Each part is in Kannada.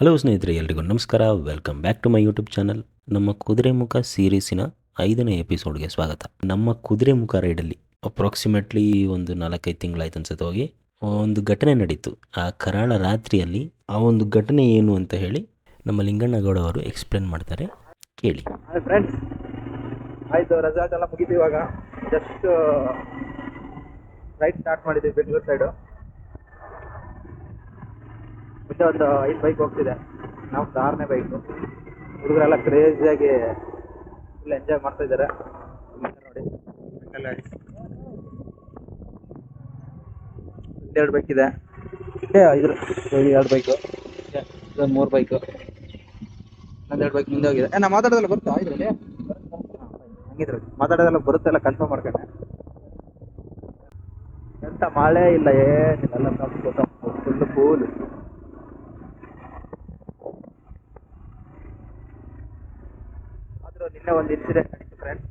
ಹಲೋ ಸ್ನೇಹಿತರೆ, ಎಲ್ರಿಗೂ ನಮಸ್ಕಾರ. Welcome back to my YouTube channel. ನಮ್ಮ ಕುದುರೆಮುಖ ಸೀರೀಸಿನ 5ನೇ ಎಪಿಸೋಡ್ಗೆ ಸ್ವಾಗತ. ನಮ್ಮ ಕುದುರೆಮುಖ ರೈಡಲ್ಲಿ ಅಪ್ರಾಕ್ಸಿಮೇಟ್ಲಿ ಒಂದು 4-5 ತಿಂಗಳಾಯ್ತು ಅನ್ಸುತ್ತೆ ಹೋಗಿ. ಒಂದು ಘಟನೆ ನಡೀತು ಆ ಕರಾಳ ರಾತ್ರಿಯಲ್ಲಿ. ಆ ಒಂದು ಘಟನೆ ಏನು ಅಂತ ಹೇಳಿ ನಮ್ಮ ಲಿಂಗಣ್ಣಗೌಡ ಅವರು ಎಕ್ಸ್ಪ್ಲೇನ್ ಮಾಡ್ತಾರೆ, ಕೇಳಿ. ಫ್ರೆಂಡ್ಸ್, ಆಯಿತು, ರೆಸಾರ್ಟ್ ಎಲ್ಲ ಮುಗಿತು. ಇವಾಗ ಜಸ್ಟ್ ರೈಡ್ ಸ್ಟಾರ್ಟ್ ಮಾಡಿದ್ದೀವಿ ಬೆಂಗಳೂರು ಸೈಡು. ಮುಂದೆ ಒಂದು 5 ಬೈಕ್ ಹೋಗ್ತಿದೆ, ನಾವು 6ನೇ ಬೈಕು. ಹುಡುಗರೆಲ್ಲ ಕ್ರೇಜಿಯಾಗಿ ಫುಲ್ ಎಂಜಾಯ್ ಮಾಡ್ತಾ ಇದ್ದಾರೆ ನೋಡಿ. ಇನ್ನೆರಡು ಬೈಕ್ ಇದೆ, 2 ಬೈಕು, 3 ಬೈಕು, ಇನ್ನೊಂದೆರಡು ಬೈಕ್ ಮುಂದೆ ಹೋಗಿದೆ. ನಾ ಮಾತಾಡೋದೆಲ್ಲ ಬರುತ್ತಾ ಇದರಲ್ಲಿ? ಹಂಗಿದ್ರೆ ಮಾತಾಡೋದೆಲ್ಲ ಬರುತ್ತೆಲ್ಲ ಕನ್ಫರ್ಮ್ ಮಾಡ್ಕೊಂಡೆ. ಎಂತ ಮಳೆ ಇಲ್ಲ, ಏನಿಲ್ಲ, ಎಲ್ಲ ತಪ್ಪು ತಪ್ಪು ಫುಲ್ಲು ಕೂಲ್. ಆದರೂ ನಿನ್ನೆ ಒಂದು ಇನ್ಸಿಡೆಂಟ್ ನಡೀತು ಫ್ರೆಂಡ್ಸ್.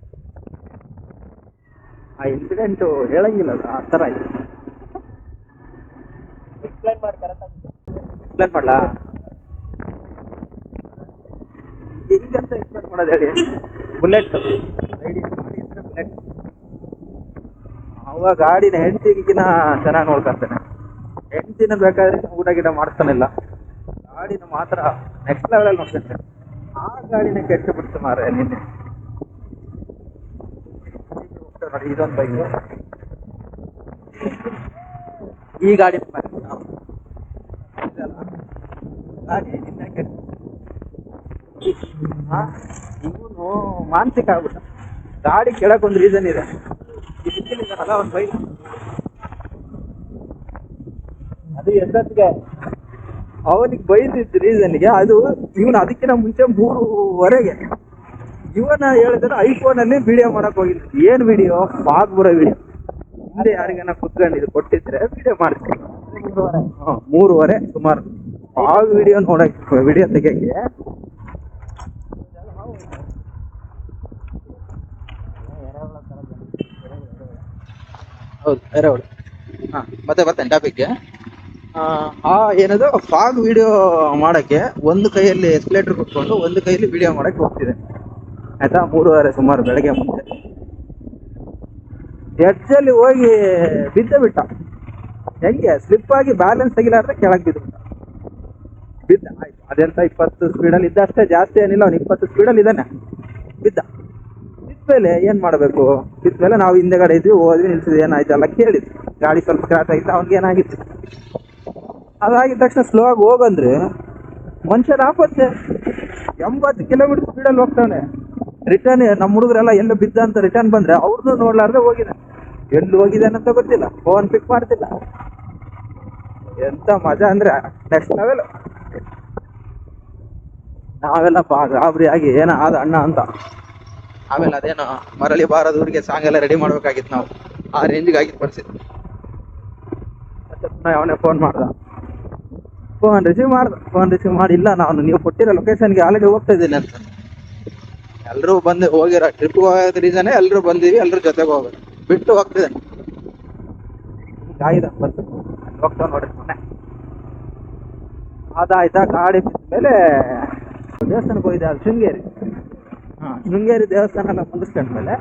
ಆ ಇನ್ಸಿಡೆಂಟು ಹೇಳಂಗಿಲ್ಲ, ಅದು ಆ ಥರ ಆಯಿತು. ಎಕ್ಸ್ಪ್ಲೈನ್ ಮಾಡಲಾ? ಹೆಂಗಂತ ಎಕ್ಸ್ಪ್ಲೈನ್ ಮಾಡೋದು ಹೇಳಿ. ಬುಲೆಟ್ ಬುಲೆಟ್ ಅವ ಗಾಡಿನ ಹೆಂಡತಿಗಿನ ಚೆನ್ನಾಗಿ ನೋಡ್ಕೊಂತಾನೆ. ಹೆಂಡತಿನ ಬೇಕಾದ್ರೆ ಊಟ ಗಿಡ ಮಾಡ್ತಾನಿಲ್ಲ, ಗಾಡಿನ ಮಾತ್ರ ನೆಕ್ಸ್ಟ್ ಲೆವೆಲಲ್ಲಿ ನೋಡ್ಕೊಂತಾನೆ. ಆ ಗಾಡಿನ ಕೆಟ್ಟು ಬಿಡ್ತು ಮಾರೆ ನಿನ್ನೆ. ನೋಡಿ, ಇದೊಂದು ಬೈಕು, ಈ ಗಾಡಿ ಇವನು ಮಾನಸಿಕ ಆಗ್ಬಿಟ್ಟ. ಗಾಡಿ ಕೆಳಕ್ ಒಂದು ರೀಸನ್ ಇದೆ, ಅಲ್ಲ ಒಂದು ಬೈಕ್ ಅದು ಎಷ್ಟೊತ್ತಿಗೆ ಅವನಿಗೆ ಬೈದಿದ್ದ ರೀಸನ್ಗೆ ಅದು ಇವನು ಅದಕ್ಕಿಂತ ಮುಂಚೆ 3:15 ಇವನ ಹೇಳಿದ್ರೆ ಐಫೋನಲ್ಲಿ ವಿಡಿಯೋ ಮಾಡಕ್ ಹೋಗಿದ್ದು. ಏನು ವಿಡಿಯೋ? ಫಾಗ್ ಬರೋ ವಿಡಿಯೋ. ಹಿಂದೆ ಯಾರಿಗಾನ ಕುತ್ಕೊಂಡಿದ್ದು ಕೊಟ್ಟಿದ್ರೆ ವಿಡಿಯೋ ಮಾಡ್ತೀನಿ. 3:15 ಸುಮಾರು ಫಾಗ್ ವಿಡಿಯೋ ನೋಡಕ್ಕೆ, ವಿಡಿಯೋ ತೆಗಿಯಕ್ಕೆ. ಹೌದು, ಎರೆಹುಳು. ಮತ್ತೆ ಬರ್ತೇನೆ ಟಾಪಿಕ್ಗೆ. ಏನದು ಫಾಗ್ ವಿಡಿಯೋ ಮಾಡಕ್ಕೆ ಒಂದು ಕೈಯಲ್ಲಿ ಎಸ್ಕಲೇಟರ್ ಕುತ್ಕೊಂಡು ಒಂದು ಕೈಯಲ್ಲಿ ವಿಡಿಯೋ ಮಾಡಕ್ಕೆ ಹೋಗ್ತಿದೆ, ಆಯ್ತಾ. 3:15 ಸುಮಾರು ಬೆಳಗ್ಗೆ ಮುಂಚೆ ಎಡ್ಜಲ್ಲಿ ಹೋಗಿ ಬಿಟ್ಟ. ಹೆಂಗೆ ಸ್ಲಿಪ್ ಆಗಿ ಬ್ಯಾಲೆನ್ಸ್ ತೆಗಿಲಾರ್ದೆ ಕೆಳಗೆ ಬಿದ್ದ. ಆಯ್ತು, ಅದೆಂತ 20 ಸ್ಪೀಡಲ್ಲಿ ಇದ್ದ, ಅಷ್ಟೇ, ಜಾಸ್ತಿ ಏನಿಲ್ಲ. ಅವ್ನು 20 ಸ್ಪೀಡಲ್ಲಿ ಇದ್ದಾನೆ. ಬಿದ್ಮೇಲೆ ಏನು ಮಾಡಬೇಕು? ಬಿದ್ಮೇಲೆ ನಾವು ಹಿಂದೆಗಡೆ ಇದ್ವಿ, ಹೋದ್ವಿ, ನಿಲ್ಸಿದ್ವಿ, ಏನಾಯ್ತು ಎಲ್ಲ ಕೇಳಿದ್ವಿ. ಗಾಡಿ ಸ್ವಲ್ಪ ಸ್ಕ್ರಾಚ್ ಆಗಿತ್ತು, ಅವ್ನಿಗೆ ಏನಾಗಿತ್ತು. ಅದಾಗಿದ ತಕ್ಷಣ ಸ್ಲೋ ಆಗಿ ಹೋಗಂದ್ರೆ ಮನುಷ್ಯ 80 ಕಿಲೋಮೀಟರ್ ಸ್ಪೀಡಲ್ಲಿ ಹೋಗ್ತಾನೆ. ರಿಟರ್ನ್ ನಮ್ಮ ಹುಡುಗರೆಲ್ಲ ಎಲ್ಲ ಬಿದ್ದ ಅಂತ ರಿಟರ್ನ್ ಬಂದ್ರೆ ಅವ್ರನ್ನೂ ನೋಡ್ಲಾರ್ದೆ ಹೋಗಿದೆ. ಎಲ್ಲಿ ಹೋಗಿದ್ದಾನೆ ಅಂತ ಗೊತ್ತಿಲ್ಲ, ಫೋನ್ ಪಿಕ್ ಮಾಡ್ತಿಲ್ಲ. ಎಂತ ಮಜಾ ಅಂದ್ರೆ ನೆಕ್ಸ್ಟ್ ಲೆವೆಲ್. ನಾವೆಲ್ಲ ಗಾಬರಿ ಆಗಿ ಏನ ಆದ ಅಣ್ಣ ಅಂತ. ಆಮೇಲೆ ಅದೇನೋ ಮರಳಿ ಬಾರದು ಊರಿಗೆ ಸಾಂಗ್ ಎಲ್ಲ ರೆಡಿ ಮಾಡ್ಬೇಕಾಗಿತ್ತು ನಾವು. ಆ ರೇಂಜಿಗೆ ಆಗಿತ್ತು ಪರಿಸ್ಥಿತಿ. ಅವನೇ ಫೋನ್ ರಿಸೀವ್ ಮಾಡಿ, ಇಲ್ಲ ನಾನು ನೀವು ಕೊಟ್ಟಿರೋ ಲೊಕೇಶನ್ಗೆ ಆಲ್ರೆಡಿ ಹೋಗ್ತಾ ಇದ್ದೀನಿ ಅಂತ. ಎಲ್ಲರೂ ಬಂದು ಹೋಗಿರೋ ಟ್ರಿಪ್ ಹೋಗೋದ್ ರೀಸನ್ ಎಲ್ಲರೂ ಬಂದೀವಿ, ಎಲ್ಲರೂ ಜೊತೆಗೆ ಹೋಗೋದು ಬಿಟ್ಟು ಹೋಗ್ತಿದ್ದಾನೆ. ಗಾಯಿದ ಬಂದು ಹೋಗ್ತಾ ನೋಡಿ ಮೊನ್ನೆ ಅದಾಯ್ತಾ. ಗಾಡಿ ಬಿದ್ದ ಮೇಲೆ ದೇವಸ್ಥಾನಕ್ಕೆ ಹೋಗಿದ್ದೆ, ಅದು ಶೃಂಗೇರಿ ದೇವಸ್ಥಾನ ಎಲ್ಲ ಮುಗಿಸ್ಕೊಂಡ್ಮೇಲೆ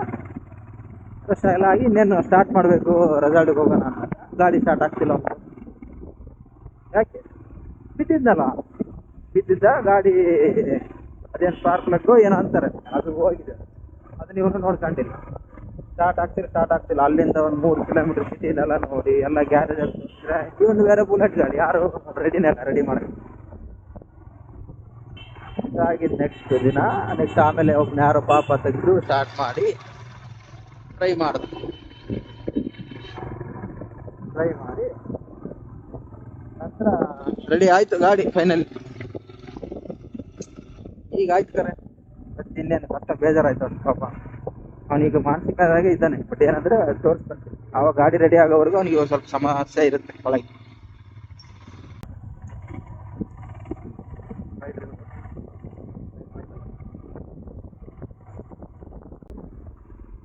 ಫ್ರೆಶ್ ಎಲ್ಲ ಆಗಿ ಇನ್ನೇನು ಸ್ಟಾರ್ಟ್ ಮಾಡಬೇಕು, ರೆಸಾರ್ಟಿಗೆ ಹೋಗೋಣ ಅಂತ. ಗಾಡಿ ಸ್ಟಾರ್ಟ್ ಆಗ್ತಿಲ್ಲ ಅಂತ. ಯಾಕೆ? ಬಿದ್ದಿದ್ದ ಗಾಡಿ. ಅದೇನು ಸ್ಪಾರ್ಕ್ ಪ್ಲಗ್ಗೋ ಏನೋ ಅಂತಾರೆ, ಅದು ಹೋಗಿದೆ. ಅದನ್ನ ಇವನು ನೋಡ್ಕೊಂಡಿಲ್ಲ. ಸ್ಟಾರ್ಟ್ ಆಗ್ತಿಲ್ಲ. ಅಲ್ಲಿಂದ ಒಂದು 3 ಕಿಲೋಮೀಟರ್ ಸಿಟಿಲೆಲ್ಲ ನೋಡಿ ಎಲ್ಲ ಗ್ಯಾರೇಜ್ ಆಗ್ತಿದ್ರೆ ಇವನು ಬೇರೆ ಬುಲೆಟ್ ಗಾಡಿ, ಯಾರು ರೆಡಿ ಮಾಡಿ ಇದಾಗಿದ್ದು. ನೆಕ್ಸ್ಟ್ ಆಮೇಲೆ ಒಬ್ಬನ ಯಾರೋ ಪಾಪ ತೆಗೆದು ಸ್ಟಾರ್ಟ್ ಮಾಡಿ ಟ್ರೈ ಮಾಡಿ ನಂತರ ರೆಡಿ ಆಯ್ತು ಗಾಡಿ ಫೈನಲ್. ಈಗ ಆಯ್ತು ಕರೆ. ಮತ್ತೆ ಇನ್ನೇನು ಕಷ್ಟ, ಬೇಜಾರಾಯ್ತು ಅವ್ನು ಪಾಪ. ಅವನಿಗೆ ಮಾನಸಿಕವಾಗಿ ಇದ್ದಾನೆ. ಬಟ್ ಏನಂದ್ರೆ ತೋರಿಸ್ಬೇಕು, ಅವಾಗ ಗಾಡಿ ರೆಡಿ ಆಗೋವರೆಗೂ ಅವನಿಗೆ ಒಂದು ಸ್ವಲ್ಪ ಸಮಸ್ಯೆ ಇರುತ್ತೆ ಒಳಗೆ.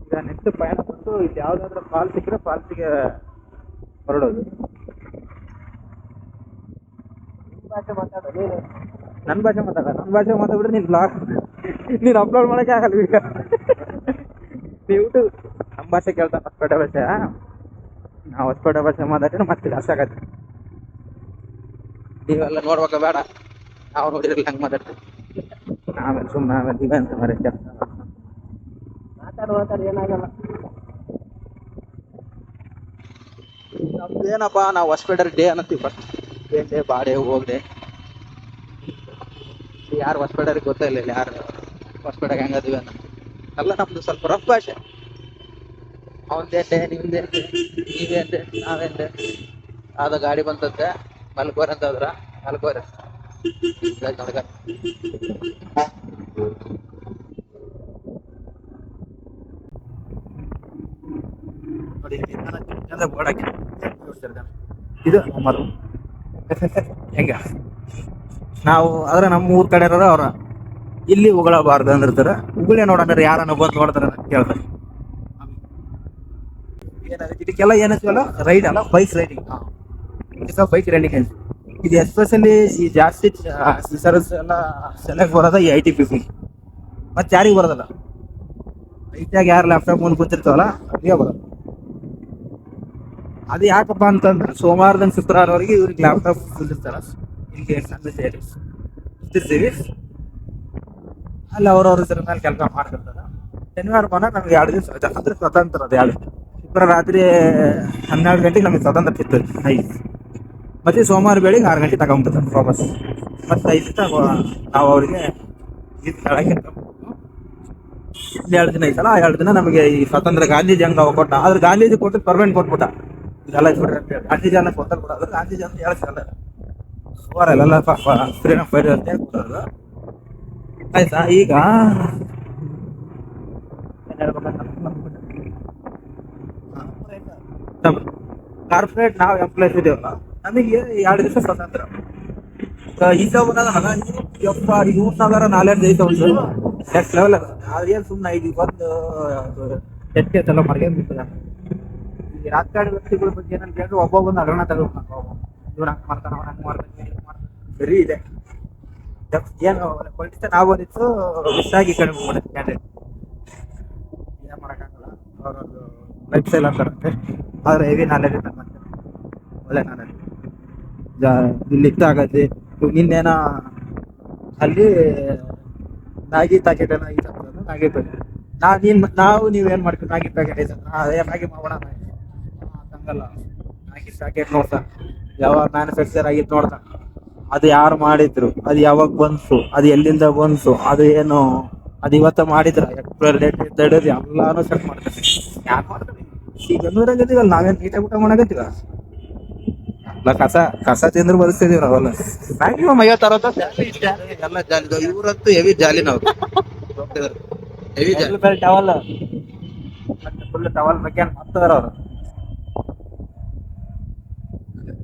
ಈಗ ನೆಕ್ಸ್ಟ್ ಪಯಣ ಬಂದು ಇಲ್ಲಿ ಯಾವುದಾದ್ರೂ ಫಾಲ್ ಸಿಕ್ಕರೆ ಫಾಲ್ಸಿಗೆ ಹೊರಡೋದು. ಮಾತಾಡೋದು ನನ್ನ ಭಾಷೆ ಮಾತಾಡ್ಬಿಟ್ರೆ ನೀನು ಬ್ಲಾಗ್ ನೀನು ಅಪ್ಲೋಡ್ ಮಾಡೋಕ್ಕೆ ಆಗಲ್ಲ ವಿಡಿಯೋ. ನೀವು ನಮ್ಮ ಭಾಷೆ ಕೇಳ್ತಾ ಹೊಸಪೇಟೆ ಭಾಷೆ, ನಾವು ಹೊಸಪೇಟೆ ಭಾಷೆ ಮಾತಾಡಿದ್ರೆ ಮತ್ತೆ ಜಾಸ್ತಿ ಆಗತ್ತೆ. ನೀವೆಲ್ಲ ನೋಡ್ಬೇಕ ಬೇಡ, ನಾವು ನೋಡಿದ್ರಲ್ಲಿ ಹಂಗೆ ಮಾತಾಡ್ತೀವಿ. ಆಮೇಲೆ ಸುಮ್ಮನೆ ಆಮೇಲೆ ಈಗ ಅಂತ ಮರೆ ಮಾತಾಡಿ ಏನಾಗಲ್ಲ. ನಮ್ದು ಏನಪ್ಪ, ನಾವು ಹೊಸಪೇಟೆ ಡೇ ಅನ್ನತ್ತೀವಿ. ಫಸ್ಟ್ ಏನ್ ಡೇ, ಬಾಡೆ ಹೋಗ್ಡೆ. ಯಾರು ಹೊಸಪೇಟೆಗೆ ಗೊತ್ತೇ ಇಲ್ಲ, ಯಾರು ಹೊಸಪೇಟೆಗೆ ಹೆಂಗದಿವಿ ಅನ್ನೋ ಎಲ್ಲ ನಮ್ದು ಸ್ವಲ್ಪ ರಫ್ ಭಾಷೆ. ಅವಂದೇಂಡೆ, ನಿಮ್ದೇಂಡೆ, ನೀವೇಂಡೆ, ನಾವೇಂಡೆ, ಆದ ಗಾಡಿ ಬಂತಂತೆ ಮಲ್ಕೋರ್ ಅಂತ ಹೋದ್ರ ಮಲ್ಕೋರ ನೋಡ್ಕ. ನೋಡಿ ಬೋರ್ಡ್ ಹಾಕಿ ಇದು ನಮ್ಮದು ಹೆಂಗ ನಾವು ಆದ್ರೆ ನಮ್ಮ ಊರ್ ಕಡೆ ಇರೋರು ಅವ್ರ ಇಲ್ಲಿ ಉಗಳಬಾರ್ದು ಅಂದಿರ್ತಾರೆ. ಉಗುಳೆ ನೋಡಂದ್ರೆ ಯಾರನ್ನ ಬಂದು ನೋಡ್ತಾರ ಕೇಳ್ತಾರೆ. ಇದಕ್ಕೆಲ್ಲ ಏನಲ್ಲ ರೈಡ್ ಅಲ್ಲ, ಬೈಕ್ ರೈಡಿಂಗ್. ಬೈಕ್ ರೈಡಿಂಗ್ ಇದು ಎಸ್ಪೆಷಲಿ ಈ ಜಾಸ್ತಿ ಈ ಸರ್ವಿಸ್ ಎಲ್ಲ ಸೆಲೆಕ್ಟ್ ಬರೋದ ಈ IT50. ಮತ್ತೆ ಯಾರಿಗೆ ಬರೋದಲ್ಲ, ಐಟಾಗ ಯಾರು ಲ್ಯಾಪ್ಟಾಪ್ ಮುಂದೆ ಕೂತಿರ್ತಾವಲ್ಲ ಅದೇ ಬರೋದು. ಅದು ಯಾಕಪ್ಪ ಅಂತಂದ್ರೆ ಸೋಮವಾರದಿಂದ ಶುಕ್ರವಾರವರೆಗೆ ಇವ್ರಿಗೆ ಲ್ಯಾಪ್ಟಾಪ್ ಕುಂದಿರ್ತಾರ. ಇಲ್ಲಿ ಸಣ್ಣ ಇರ್ತೀವಿ ಅಲ್ಲಿ ಅವ್ರವ್ರ ಇದ್ರ ಮೇಲೆ ಕೆಲಸ ಮಾಡ್ತಿರ್ತಾರ. ಶನಿವಾರ ಬಂದಾಗ ನಮ್ಗೆ 2 ದಿವಸ ಅಂದ್ರೆ ಸ್ವತಂತ್ರ. ಅದು 2 ಶುಕ್ರವಾರ ರಾತ್ರಿ 12 ಗಂಟೆಗೆ ನಮಗೆ ಸ್ವತಂತ್ರ ಸಿಗ್ತದೆ 5. ಮತ್ತೆ ಸೋಮವಾರ ಬೆಳಿಗ್ಗೆ 6 ಗಂಟೆ ತಗೊಂಡ್ಬಿಡ್ತಾರೆ ವಾಪಸ್. ಮತ್ತೆ 5 ನಾವು ಅವ್ರಿಗೆ ಇದು ಕೆಳಗೆ 2 ದಿನ ಐತಲ್ಲ, ಆ 2 ದಿನ ನಮಗೆ ಈ ಸ್ವಾತಂತ್ರ್ಯ ಗಾಂಧೀಜಿ ಹಂಗ ಕೊಟ್ಟ. ಆದ್ರೆ ಗಾಂಧೀಜಿ ಕೊಟ್ಟು ಪರ್ಮನೆಂಟ್ ಕೊಟ್ಬಿಟ್ಟ. ಇದೆಲ್ಲ ಗಾಂಧೀಜಿ ಎಲ್ಲ ಕೊಟ್ಟಲ್ ಬಿಡೋದು. ಗಾಂಧೀಜಿ ಅಂತ ಹೇಳ್ಸಲ್ಲ ಸುಮಾರು ಎಲ್ಲ ಫ್ರೀಡಮ್ ಫೈಟರ್ ಅಂತ ಕೊಡೋದು. ಆಯ್ತಾ? ಈಗ ಕಾರ್ಪೊರೇಟ್ ನಾವು ಎಂಪ್ಲಾಯ್ಸ್ ಇದೀವಲ್ಲ, ನಮಗೆ 2 ದಿವಸ ಸ್ವತಂತ್ರ. ಈಗ ಇವ್ರನ್ನಾಗಾರ 4-5 ಒಂದು ನೆಕ್ಸ್ಟ್ ಲೆವೆಲ್ ಅದ. ಅದೇನು ಸುಮ್ಮನೆ ಈಗ ಬಂದು ಎಲ್ಲ ಮಾಡ್ಕೊಂಡು ಈ ರಾಜಕಾರಣ ವ್ಯಕ್ತಿಗಳ ಬಗ್ಗೆ ಏನಂತ ಹೇಳಿದ್ರೆ ಒಬ್ಬೊಬ್ಬಂದು ಹಗರಣ ತಗೋಬೇಕು. ಇವ್ರು ಹಂಗೆ ಮಾಡ್ತಾನೆ, ಅವ್ರು ಹಂಗೆ ಮಾಡ್ತಾನೆ, ಸರಿ ಇದೆ. ಏನು ಪೊಲಿಟಿಷನ್ ಆಗೋದಿತ್ತು ಮಿಸ್ ಆಗಿ ಕಡೆ ಕ್ಯಾಂಡಿಡೇಟ್ ಏನ್ ಮಾಡೋಕ್ಕಾಗಲ್ಲ. ಅವ್ರದ್ದು ಲೈಫ್ ಸ್ಟೈಲ್ ಅಂತಾರಂತೆ. ಆದ್ರೆ ಹೆವಿ ನಾಲೆಜ್ ಇರ್ತಾರೆ, ಮತ್ತೆ ಒಳ್ಳೆ ನಾಲೆಜ್ ಇಲ್ಲಿ ಆಗತ್ತೆ. ನಿನ್ನೇನ ಅಲ್ಲಿ ನಾಗಿ ಪ್ಯಾಕೆಟ್ ಏನೋ ಐತೆ ಅಂತಂದ್ರೆ ನಾಗಿ ಪ್ಯಾಕೆಟ್ ನಾವು ನೀವೇನ್ ಮಾಡ್ತೀವಿ, ನಾಗಿ ಪ್ಯಾಕೆಟ್ ಐತೆ ಅದೇ ನಾಗಿ ಮಾಡೋಣ ಹಂಗಲ್ಲ. ನಾಗಿ ಪ್ಯಾಕೆಟ್ ನೋಡ್ತಾನೆ, ಯಾವಾಗ ಮ್ಯಾನುಫ್ಯಾಕ್ಚರ್ ಆಗಿತ್ತು ನೋಡ್ತಾನೆ, ಅದು ಯಾರು ಮಾಡಿದ್ರು, ಅದು ಯಾವಾಗ ಬಂತು, ಅದು ಎಲ್ಲಿಂದ ಬಂತು, ಅದು ಏನು, ಅದು ಇವತ್ತ ಮಾಡಿದ್ರ ಎಕ್ಸ್ಪೈರ್ ಡೇಟ್ ಇದ್ದದ್ದು ಎಲ್ಲಾನು ಚೆಕ್ ಮಾಡ್ತಾರೆ. ಯಾರು ಮಾಡ್ತಾರೆ? ಈ ಬೆಂಗಳೂರಾಗದೀವಲ್ಲ, ನಾವೇನು ನೀಟಾಗಿ ಊಟ ಮಾಡಕತ್ತೀವ? ಎಲ್ಲ ಕಸ ತಿಂದ್ರು ಬದುಕ್ತಿದೀವಿ ನಾವೆಲ್ಲ. ಮ್ಯಾಕ್ಸಿಮಮ್ 50-60 ಎಲ್ಲ ಜಾಲಿ. ಇವ್ರಂತೂ ಹೆವಿ ಜಾಲಿ. ನಾವು ಹೆವಿ ಜಾಲಿ. ಟವಲ್ ಫುಲ್ ಟವಲ್ ಬಗ್ಗೆ ಮಾಡ್ತಾರ ಅವ್ರು.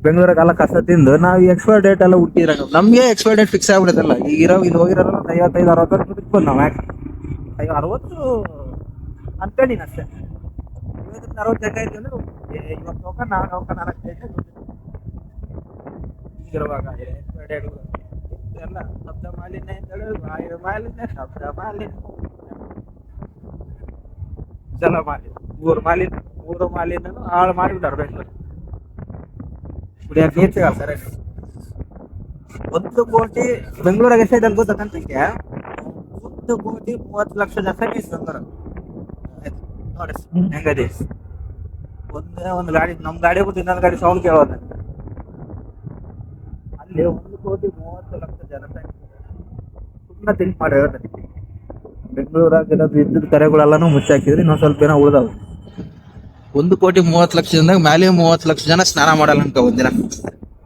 ಬೆಂಗಳೂರಾಗೆಲ್ಲ ಕಸ ತಿಂದು ನಾವು ಎಕ್ಸ್ಪೈರ್ ಡೇಟ್ ಎಲ್ಲ ಹುಟ್ಟಿರ ನಮ್ಗೆ ಎಕ್ಸ್ಪೈರ್ ಡೇಟ್ ಫಿಕ್ಸ್ ಆಗ್ಬಿಡುತ್ತಲ್ಲ. ಈಗ ಇಲ್ಲಿ ಹೋಗಿರೋಲ್ಲ 55-60 ಬಿಟ್ಕೊಂಡು ನಾವು ಯಾಕೆ 60 ಅನ್ಕೊಂಡಿನಿ ಅಷ್ಟೇ. 60 ಆಯ್ತು ಅಂದ್ರೆ ಇವತ್ತು ಹೋಗ ನಾಳೆ ಹೋಗ 4 ಈಗಿರುವಾಗ ಎಕ್ಸ್ಪೈರ್ ಡೇಟ್ ಎಲ್ಲ ಶಬ್ದ ಮಾಲಿನ್ಯ ವಾಯು ಮಾಲಿನ್ಯ, ಶಬ್ದ ಮಾಲಿನ್ಯ, ಜಲ ಮಾಲಿನ್ಯ, ಮೂರು ಮಾಲಿನ್ಯನು ಹಾಳು ಮಾಡಿಬಿಟ್ಟಾರೆ ಬೆಂಗಳೂರು. ಕುಡಿಯೋಕೆ ನೀರು ಸಿಗಲ್ಲ ಸರಿ. 1 ಕೋಟಿ ಬೆಂಗಳೂರಾಗ ಎಷ್ಟೈತೆ ಅಂತ ಗೊತ್ತಂತಕ್ಕೆ 1,30,00,000 ಜನಸಂಖ್ಯೆ ಬೆಂಗಳೂರು. ನೋಡಿ ಹೆಂಗದಿ. ಒಂದು ಗಾಡಿ, ನಮ್ ಗಾಡಿ ಬಿಟ್ಟು ಇನ್ನೊಂದು ಗಾಡಿ ಸೌಂಡ್ ಕೇಳೋದು. ಅಲ್ಲಿ 1,30,00,000 ಜನಸಂಖ್ಯೆ. ಸುಮ್ಮನೆ ಥಿಂಕ್ ಮಾಡಿ ಹೇಳ್ತಾರೆ. ಬೆಂಗಳೂರಾಗಿರೋದು ಇದ್ದದ ಕರೆಗಳೆಲ್ಲಾನು ಮುಚ್ಚಾಕಿದ್ರೆ ಇನ್ನೊಂದ್ ಸ್ವಲ್ಪ ಏನೋ ಉಳ್ದಾವ. 1,30,00,000 ಮೇಲೆ 30,00,000 ಜನ ಸ್ನಾನ ಮಾಡಲ್ಲ ಅನ್ಕೊ ಒಂದಿನ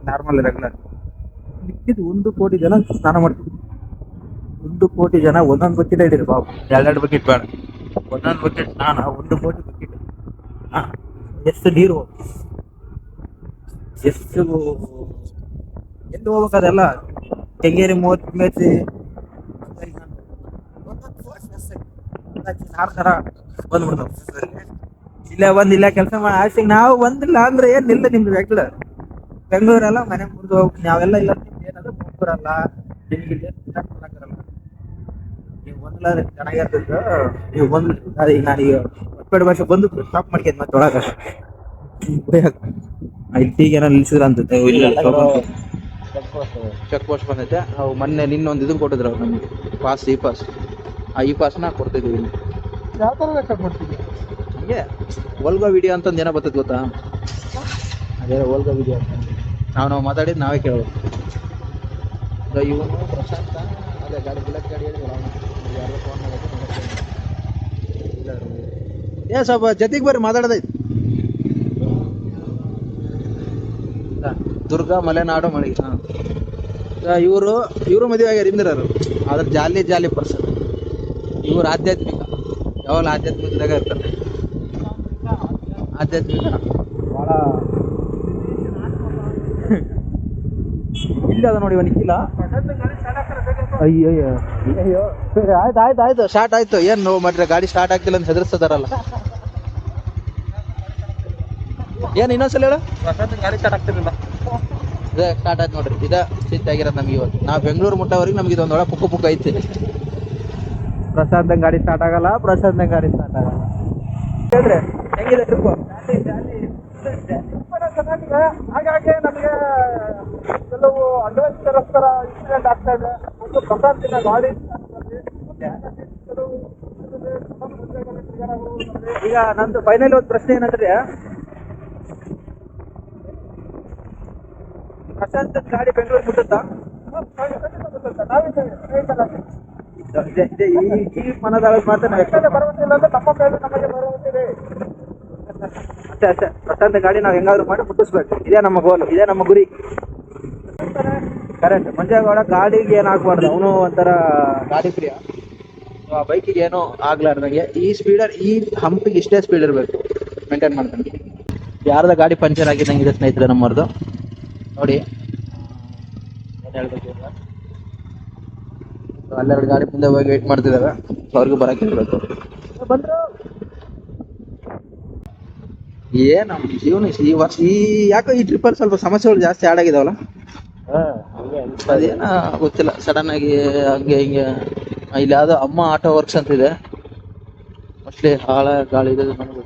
ನಾರ್ಮಲ್ ರೆಗ್ಯುಲರ್. ಮಿಕ್ಕಿದ್ದು 1 ಕೋಟಿ ಜನ ಸ್ನಾನ ಮಾಡ್ತೀವಿ. 1 ಕೋಟಿ ಜನ ಒಂದೊಂದು ಬಕೆಟ್ ಇದ್ದೀರಿ ಬಾಬು. 2 ಬಕೆಟ್ ಬೇಡ, ಒಂದೊಂದು ಬಕೆಟ್ ಸ್ನಾನ. 1 ಕೋಟಿ ಬಕೆಟ್. ಎಷ್ಟು ನೀರು, ಎಷ್ಟು ಎಲ್ಲಿ ಹೋಗ್ಬೇಕು ಅದೆಲ್ಲ. ಕೆಂಗೇರಿ 30 ಮೇಸಿ ಬಂದ್ಬಿಡ್ತಾವ. ಇಲ್ಲೇ ಕೆಲಸ ಮಾಡಿ ಆಯ್ತು. ನಾವು ಬಂದಿಲ್ಲ ಅಂದ್ರೆ ಏನಿಲ್ಲ ನಿಮ್ದು ರೆಗ್ಯುಲರ್. ಬೆಂಗಳೂರೆಲ್ಲ ಮನೆ ಮುರಿದು ಹೋಗಿ ನಾವೆಲ್ಲ ಇಲ್ಲ. ಏನಂದ್ರೆ ಬೆಂಗಳೂರಲ್ಲ ನಿಮ್ಗೆ ಇಲ್ಲಿ ಸ್ಟಾರ್ಟ್ ಮಾಡಕ್ಕಾಗಲ್ಲ. ನೀವು ಬಂದ್ಲಾದ್ರೆ ಚೆನ್ನಾಗಿರ್ತದೆ. ನೀವು ಬಂದು ಅದೇ ಈಗ ನಾನೀಗ ಹೊಸಪೇಟೆ ಭಾಷೆ ಬಂದು ಸ್ಟಾಪ್ ಮಾಡ್ಕೊಂಡು ಮತ್ತೆ ಒಳಗ ಈಗ ಏನೋ ನಿಲ್ಸಿದ್ರ ಅಂತ ಚೆಕ್ ಪೋಸ್ಟ್ ಬಂದೈತೆ. ಅವು ಮೊನ್ನೆ ನಿನ್ನೊಂದು ಇದನ್ನ ಕೊಟ್ಟಿದ್ರು ಅವ್ರು ನಮಗೆ, ಪಾಸ್ ಇ ಪಾಸ್. ಆ ಇ ಪಾಸ್ನ ಕೊಡ್ತಿದ್ದೀವಿ ಇಲ್ಲಿ. ಯಾವ ಥರ ಚೆಕ್ ಮಾಡ್ತಿದ್ದೆ? ಹಂಗೆ ಓಲ್ಗೋ ವಿಡಿಯೋ ಅಂತಂದು ಏನೋ ಬರ್ತದೆ ಗೊತ್ತಾ? ಅದೇ ಓಲ್ಗೋ ವಿಡಿಯೋ ಅಂತ ನಾವು ಮಾತಾಡಿದ್ದು ನಾವೇ ಕೇಳ್ಬೋದು. ಇವನು ಪ್ರಶಾಂತ ಅದೇ ಗಾಡಿ ಬುಲೆಟ್ ಗಾಡಿ ಹೇಳಿದ್ವಲ್ಲ ಅವನು, ಯಾರೋ ಫೋನ್ ಮಾಡೋದು ಏ ಸ್ವಲ್ಪ ಜೊತೆಗೆ ಬರ್ರಿ ಮಾತಾಡೋದೈತಿ. ದುರ್ಗಾ ಮಲೆನಾಡು ಮಳಿ. ಹಾಂ, ಇವರು ಮದುವೆ ಆಗ್ಯಾರ ಇಂದಿರರು, ಆದ್ರೆ ಜಾಲಿ ಪರ್ಸನ್. ಇವ್ರು ಆಧ್ಯಾತ್ಮಿಕ, ಯಾವಾಗ ಆಧ್ಯಾತ್ಮಿಕದಾಗ ಇರ್ತಾರೆ. ಆಧ್ಯಾತ್ಮಿಕ ಭಾಳ ಇಲ್ಲ ಅದ ನೋಡಿ ಇವ ನಿಕ್ಕಿಲ್ಲ. ಅಯ್ಯಯ್ಯೋ ಅಯ್ಯೋ ಸರಿ, ಆಯ್ತು ಸ್ಟಾರ್ಟ್ ಆಯ್ತು. ಏನು ನೋವು ಮಾಡ್ರೆ ಗಾಡಿ ಸ್ಟಾರ್ಟ್ ಆಗ್ತಿಲ್ಲ ಅಂತ ಹೆದರ್ಸ್ತದಾರಲ್ಲ. ಏನು ಇನ್ನೊಂದ್ಸಲ ಹೇಳು. ಗಾಡಿ ಸ್ಟಾರ್ಟ್ ಆಗ್ತಿರಲಿಲ್ಲ. ಇದೇ ಸ್ಟಾರ್ಟ್ ಆಯ್ತು ನೋಡ್ರಿ. ಇದೇ ಚಿಂತೆ ಆಗಿರೋದು ನಮ್ಗೆ ಇವತ್ತು. ನಾವು ಬೆಂಗಳೂರು ಮುಟ್ಟೋವರೆಗೆ ನಮ್ಗೆ ಇದೊಂದೊಳ ಪುಕ್ಕ ಐತಿ. ಪ್ರಶಾಂತಂಗೆ ಗಾಡಿ ಸ್ಟಾರ್ಟ್ ಆಗಲ್ಲ. ಹೇಳಿದ್ರೆ ಹೆಂಗಿದೆ ಟ್ರಿಪ್ಪು? ಹಾಗಾಗಿ ನಮಗೆ ಕೆಲವು ಅಡ್ವೆಂಚರಸ್ತರ ಇನ್ಸಿಡೆಂಟ್ ಆಗ್ತಾ ಇದೆ. ಒಂದು ಪ್ರಶಾಂತಿನ ಗಾಡಿ ಈಗ ನಂದು ಫೈನಲ್ ಒಂದು ಪ್ರಶ್ನೆ ಏನಂದ್ರೆ, ಪ್ರಶಾಂತ್ ಗಾಡಿ ಬೆಂಗಳೂರು ಮುಟ್ಟುತ್ತಾ? ಈ ಮನದೊಳಗೆ ಮಾತ್ರ ನಾವು ಬರುವಂತಿಲ್ಲ ಅಂದ್ರೆ ನಮ್ಮ ಮೇಲೆ ನಮಗೆ ಬರುವಂತಿದೆ. ಅಷ್ಟೇ. ಪ್ರಶಾಂತ್ ಗಾಡಿ ನಾವು ಹೆಂಗಾದ್ರೂ ಮಾಡಿ ಮುಟ್ಟಿಸ್ಬೇಕು. ಇದೇ ನಮ್ಮ ಗೋಲ್, ಇದೇ ನಮ್ಮ ಗುರಿ. ಕರೆಕ್ಟ್. ಮಂಜೇಗೌಡ ಗಾಡಿಗೆ ಏನಾಗಬಾರ್ದು, ಅವನು ಒಂಥರ ಗಾಡಿ ಪ್ರಿಯ. ಆ ಬೈಕಿಗೆ ಏನೂ ಆಗ್ಲಾರ್ದಂಗೆ ಈ ಸ್ಪೀಡರ್, ಈ ಹಂಪಿಗೆ ಇಷ್ಟೇ ಸ್ಪೀಡ್ ಇರಬೇಕು ಮೇಂಟೈನ್ ಮಾಡ್ಕೊಂಡು. ಯಾರ್ದ ಗಾಡಿ ಪಂಚರ್ ಆಗಿದ್ದಂಗಿದೆ ಸ್ನೇಹಿತರೆ ನಮ್ಮವ್ರದ್ದು ನೋಡಿ. ಏನು ಹೇಳ್ಬೇಕು, ಅಲ್ಲೆರಡು ಗಾಡಿ ಮುಂದೆ ಹೋಗಿ ವೇಟ್ ಮಾಡ್ತಿದ್ದಾವೆ, ಅವ್ರಿಗೂ ಬರಕ್ಕೆ ಹೇಳ್ಬೇಕು. ಬಂದ್ರು ಏನು ಜೀವನ ಈ ವರ್ಷ ಯಾಕೋ ಈ ಟ್ರಿಪ್ಪಲ್ಲಿ ಸ್ವಲ್ಪ ಸಮಸ್ಯೆಗಳು ಜಾಸ್ತಿ ಆಡ್ ಆಗಿದಾವಲ್ಲ. ಅದೇನ ಗೊತ್ತಿಲ್ಲ, ಸಡನ್ ಆಗಿ ಹಂಗೆ ಹಿಂಗೆ. ಇಲ್ಲಿ ಯಾವ್ದೋ ಅಮ್ಮ ಆಟೋ ವರ್ಕ್ಸ್ ಅಂತ ಇದೆ, ಮೋಸ್ಟ್ಲಿ ಹಾಳ ಗಾಳಿ ಇದೆ ನನಗೆ.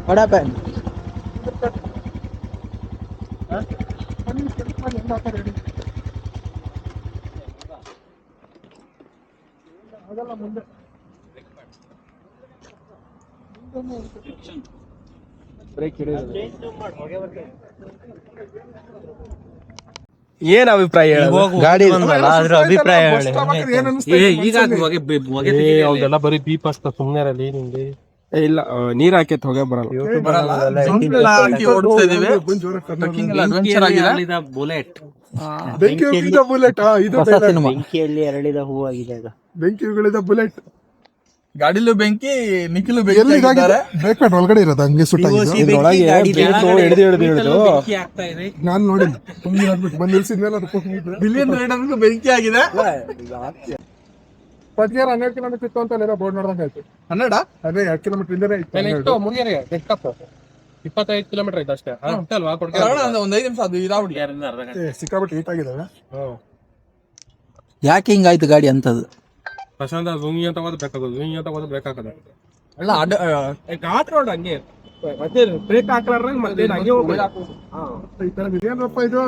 What happened? ಅದೆಲ್ಲ ಮುಂದೆ ಬ್ರೇಕ್ ಏನ್ ಅಭಿಪ್ರಾಯ ಗಾಡಿ ಅದ್ರ ಅಭಿಪ್ರಾಯ ಅವ್ದೆಲ್ಲ ಬರೀ ಬೀಪ್ ಅಷ್ಟ ಸುಮ್ನೆ ನಿಂಗೆ ಇಲ್ಲ ನೀರ್ ಹಾಕೈತ್ ಹೊಗೆ ಬರಲ್ಲ ಬುಲೆಟ್ ಬೆಂಕಿ ಉಗಿದ ಬುಲೆಟ್ ಇದು ಬೆಂಕಿಯಲ್ಲಿ ಅರಳಿದ ಹೂವಾಗಿದೆ ಅದು. ಬೆಂಕಿ ಉಗಿದ ಬುಲೆಟ್ ಗಾಡಿಲೂ ಬೆಂಕಿ ನಿಖಿಲು ಬ್ರೇಕ್ ಪ್ಯಾಡ್ ಒಳಗಡೆ ಇರೋದು ಹಂಗೆ ಸುಟ್ಟಾಗಿದ್ದು ಇದ್ರೊಳಗೆ ಹಿಡಿದು ನಾನ್ ನೋಡಿಲ್ಲ ಸುಮ್ಮನೆ ಆಗ್ಬಿಟ್ಟು ಬಂದು ನಿಲ್ಸಿದ್ಮೇಲೆ ಬಿಲಿಯನ್ ರೈಡರ್ಗೂ ಬೆಂಕಿ ಆಗಿದೆ. ಪದ್ಯಾರ 12 ಕಿಲೋಮೀಟರ್ ಇತ್ತು ಅಂತ ಅಲ್ಲೆಲ್ಲ ಬೋರ್ಡ್ ನೋಡ್ದಂಗೆ ಆಯ್ತು. ಕನ್ನಡ ಅದೇ 2 ಕಿಲೋಮೀಟರ್ ಇಂದನೇ ಇತ್ತು. 25 ಕಿಲೋಮೀಟರ್ ಐತೆ ಅಷ್ಟೇ ಅಲ್ವಾ ಒಂದ್ 5 ನಿಮಿಷ ಅದು ಇದಾಗ್ಬಿಡಿ. ಸಿಕ್ಕಾಬಿಟ್ಟು ಹೀಟ್ ಆಗಿದಾವೆ. ಯಾಕೆ ಹಿಂಗಾಯ್ತು ಗಾಡಿ ಅಂತದ್ದು? ಪ್ರಶಾಂತ ಝೂಂಗಿ ಅಂತ ಹೋದ್ರೆ ಬ್ರೇಕ್ ಹಾಕೋದು ಅಲ್ಲ ಅಡ್ಡ ಘಾಟ್ ರೋಡ್ ಹಂಗೆ ಮತ್ತೆ ಬ್ರೇಕ್ ಹಾಕ್ಲಾರ್ದಂಗ ಮತ್ತೆ ಹಂಗೆ ಹೋಗ್ಬೇಕು. ಈ ತರ ಇದೇನಪ್ಪ ಇದು?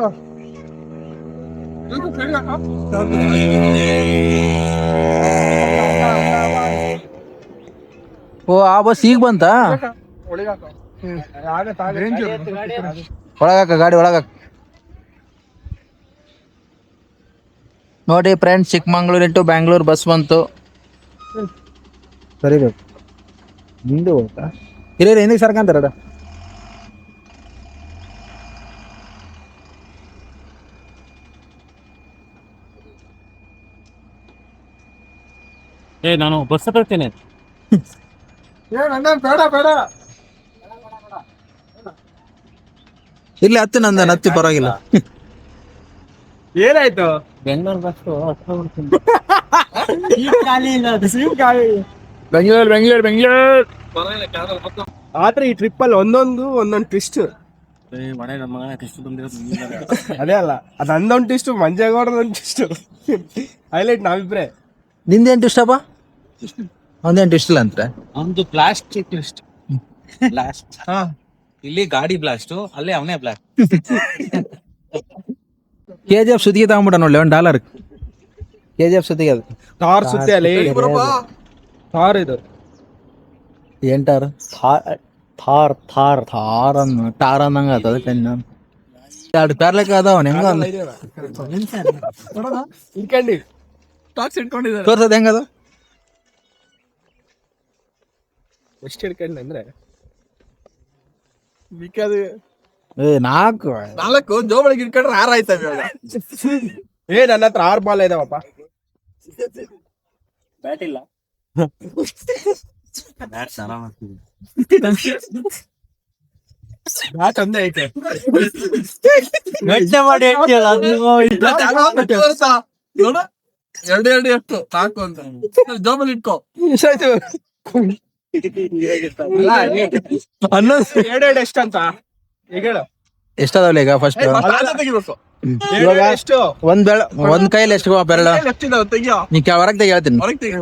ಓ ಆ ಬಸ್ ಈಗ ಬಂತಾ? ಒಳಗಾಕ ಗಾಡಿ ಒಳಗಾಕ. ನೋಡಿ friends, Chikmagalur to Bangalore bus ಬಂತು. ಸರಿಬೇಕು ಹಿಂದೆ ಹೋಗ್ತಾ ಹಿರಿಯರು ಹಿಂದಿಗೆ ಸರ್ಕಂತಾರ. ನಾನು ಬಸ್ ಹತ್ತೇನೆ. ಬೇಡ ಬೇಡ ಇಲ್ಲಿ ಹತ್ತು ನಂದನ್ ಹತ್ತಿ ಪರವಾಗಿಲ್ಲ. ಏನಾಯ್ತು ಬೆಂಗಳೂರು ಬಸ್ ಬೆಂಗಳೂರು ಆದ್ರೆ ಈ ಟ್ರಿಪ್ ಅಲ್ಲಿ ಒಂದೊಂದು ಟ್ವಿಸ್ಟ್. ಅದೇ ಅಲ್ಲ ಅದ್ ಅಂದೊಂದು ಟ್ವಿಸ್ಟ್, ಮಂಜೇಗೌಡದ ಒಂದು ಟ್ವಿಸ್ಟ್ ಹೈಲೈಟ್ ನಾವಿಬ್ರೆ. ನಿಂದೇಂಟು ಇಷ್ಟಪ್ಪ? ಒಂದೇಂಟು ಇಷ್ಟ ಇಲ್ಲ ಅಂತ ಒಂದು ಪ್ಲಾಸ್ಟಿಕ್ ಲಿಸ್ಟ್ ಬ್ಲಾಸ್ಟ್. ಇಲ್ಲಿ ಗಾಡಿ ಬ್ಲಾಸ್ಟ್, ಅಲ್ಲೇ ಅವನೇ ಬ್ಲಾಸ್ಟ್. KGF ಸುತ್ತಿಗೆ ತಗೊಂಡ್ಬಿಟ್ಟ ನೋಡಿ $11 KGF ಸುತ್ತಿಗೆ. ಅದು ಥಾರ್ ಸುತ್ತಿ ಅಲ್ಲಿ ಥಾರ್ ಇದು ಎಂಟಾರು ಥಾರ್ ಥಾರ್ ಥಾರ್ ಅನ್ನ ಟಾರ್ ಅನ್ನಂಗ ಆತದ. ಎರಡು ಪ್ಯಾರ್ಲೆಕ್ಕ ಅದಾವನ್ ಹೆಂಗ ಇಟ್ಕಂಡಿ ಟಾಕ್ಸ್ ಇಟ್ಕೊಂಡಿದ್ದಾರೆ. ತೋರ್ಸದ್ ಹೆಂಗದ? ಎಷ್ಟು ಹಿಡ್ಕಂಡಿ ಅಂದ್ರೆ ಮಿಕ್ಕದು ನಾಲ್ಕು ಜೋಬಳಿಗೆ ಇಟ್ಕೊಂಡ್ರೆ 6 ಆಯ್ತವೆ ಇವಾಗ. ನನ್ನ ಹತ್ರ 6 ಬಾಲ್ ಇದಾವಪ್ಪ. ಬ್ಯಾಟ್ ಇಲ್ಲ. ಬ್ಯಾಟ್ ಒಂದೇ ಐತೆ. ನೋಡು 2 ಎಷ್ಟು 4 ಅಂತ ಜೋಬಲ್ಲಿ ಇಟ್ಕೋ. ಎರಡು ಎಷ್ಟಂತ ಈಗ ಹೇಳು. ಎಷ್ಟದಾವಲ್ಲ ಈಗ? ಫಸ್ಟ್ ತೆಗಿಬೇಕು. ಇವಾಗ ಎಷ್ಟು ಒಂದ್ ಕೈಲಿ ಎಷ್ಟು ಬೆರಳ? ಎಷ್ಟಿದಾವೆ ತೆಗಿಯೋ. ನೀ ಹೊರಗೆ ತೆಗಿ ಹೇಳ್ತೀನಿ. ಹೊರಗೆ ತೆಗಿ.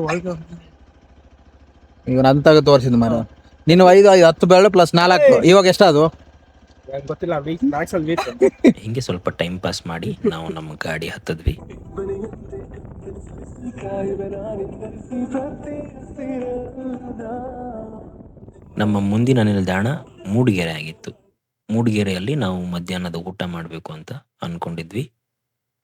ಈಗ ನನ್ ತಗ ತೋರಿಸಿದ್ ಮರ ನೀನು 5 10 ಬೆರಳು ಪ್ಲಸ್ 4. ಇವಾಗ ಎಷ್ಟದು ಗೊತ್ತಿಲ್ಲ. ಹಿಂಗೆ ಸ್ವಲ್ಪ ಟೈಮ್ ಪಾಸ್ ಮಾಡಿ ನಾವು ನಮ್ಮ ಗಾಡಿ ಹತ್ತದ್ವಿ. ನಮ್ಮ ಮುಂದಿನ ನಿಲ್ದಾಣ ಮೂಡಿಗೆರೆ ಆಗಿತ್ತು. ಮೂಡಿಗೆರೆಯಲ್ಲಿ ನಾವು ಮಧ್ಯಾಹ್ನದ ಊಟ ಮಾಡಬೇಕು ಅಂತ ಅನ್ಕೊಂಡಿದ್ವಿ.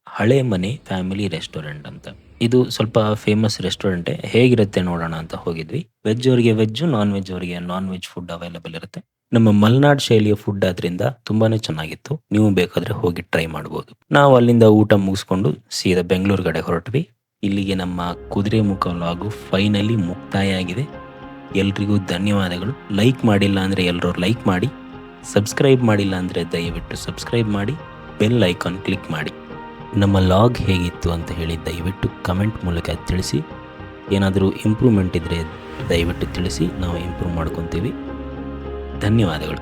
ಹಳೆ ಮನೆ ಫ್ಯಾಮಿಲಿ ರೆಸ್ಟೋರೆಂಟ್ ಅಂತ. ಇದು ಸ್ವಲ್ಪ ಫೇಮಸ್ ರೆಸ್ಟೋರೆಂಟೇ. ಹೇಗಿರುತ್ತೆ ನೋಡೋಣ ಅಂತ ಹೋಗಿದ್ವಿ. ವೆಜ್ ಅವರಿಗೆ ವೆಜ್, ನಾನ್ ವೆಜ್ ಅವರಿಗೆ ನಾನ್ ವೆಜ್ ಫುಡ್ ಅವೈಲೇಬಲ್ ಇರುತ್ತೆ. ನಮ್ಮ ಮಲೆನಾಡ್ ಶೈಲಿಯ ಫುಡ್ ಆದ್ರಿಂದ ತುಂಬಾನೇ ಚೆನ್ನಾಗಿತ್ತು. ನೀವು ಬೇಕಾದ್ರೆ ಹೋಗಿ ಟ್ರೈ ಮಾಡಬಹುದು. ನಾವು ಅಲ್ಲಿಂದ ಊಟ ಮುಗಿಸ್ಕೊಂಡು ಸೀದಾ ಬೆಂಗಳೂರು ಕಡೆ ಹೊರಟ್ವಿ. ಇಲ್ಲಿಗೆ ನಮ್ಮ ಕುದುರೆಮುಖ ವ್ಲಾಗು ಫೈನಲಿ ಮುಕ್ತಾಯ ಆಗಿದೆ. ಎಲ್ರಿಗೂ ಧನ್ಯವಾದಗಳು. ಲೈಕ್ ಮಾಡಿಲ್ಲ ಅಂದರೆ ಎಲ್ಲರೂ ಲೈಕ್ ಮಾಡಿ, ಸಬ್ಸ್ಕ್ರೈಬ್ ಮಾಡಿಲ್ಲ ಅಂದರೆ ದಯವಿಟ್ಟು ಸಬ್ಸ್ಕ್ರೈಬ್ ಮಾಡಿ, ಬೆಲ್ ಐಕಾನ್ ಕ್ಲಿಕ್ ಮಾಡಿ. ನಮ್ಮ ಲಾಗ್ ಹೇಗಿತ್ತು ಅಂತ ಹೇಳಿ ದಯವಿಟ್ಟು ಕಮೆಂಟ್ ಮೂಲಕ ತಿಳಿಸಿ. ಏನಾದರೂ ಇಂಪ್ರೂವ್ಮೆಂಟ್ ಇದ್ದರೆ ದಯವಿಟ್ಟು ತಿಳಿಸಿ, ನಾವು ಇಂಪ್ರೂವ್ ಮಾಡ್ಕೊತೀವಿ. ಧನ್ಯವಾದಗಳು.